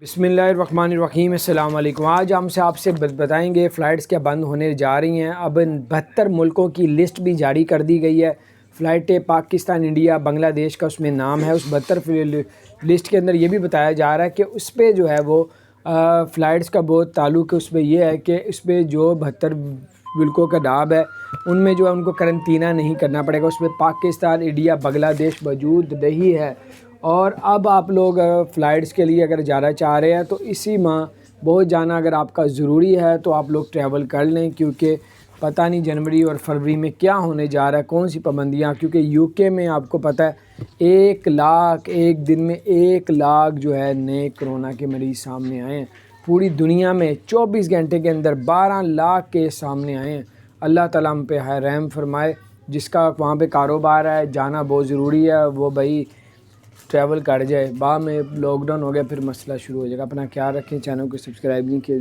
बिस्मिल्लाहिर्रहमानिर्रहीम, अस्सलाम वालेकुम। आज आपसे बताएंगे फ़्लाइट्स क्या बंद होने जा रही हैं। अब 72 मुल्कों की लिस्ट भी जारी कर दी गई है। फ़्लाइटें पाकिस्तान, इंडिया, बांग्लादेश का उसमें नाम है। उस 72 लिस्ट के अंदर ये भी बताया जा रहा है कि उस पर जो है वो फ़्लाइट्स का बहुत ताल्लुक़ उस पर यह है कि उस पर जो 72 मुल्कों का नाम है उनमें जो है उनको करंतना नहीं करना पड़ेगा। उसमें पाकिस्तान, इंडिया, बांग्लादेश मौजूद नहीं है। और अब आप लोग फ़्लाइट्स के लिए अगर जाना चाह रहे हैं तो इसी माह बहुत जाना अगर आपका ज़रूरी है तो आप लोग ट्रैवल कर लें, क्योंकि पता नहीं जनवरी और फरवरी में क्या होने जा रहा है, कौन सी पाबंदियाँ। क्योंकि यूके में आपको पता है 1 लाख एक दिन में 1 लाख जो है नए कोरोना के मरीज़ सामने आए हैं। पूरी दुनिया में 24 घंटे के अंदर 12 लाख के सामने आए हैं। अल्लाह ताला हम पे रहम फरमाए। जिसका वहाँ पे कारोबार है, जाना बहुत ज़रूरी है, वो भाई ट्रैवल कर जाए। बाद में लॉकडाउन हो गया फिर मसला शुरू हो जाएगा। अपना ख्याल रखें, चैनल को सब्सक्राइब नहीं किया।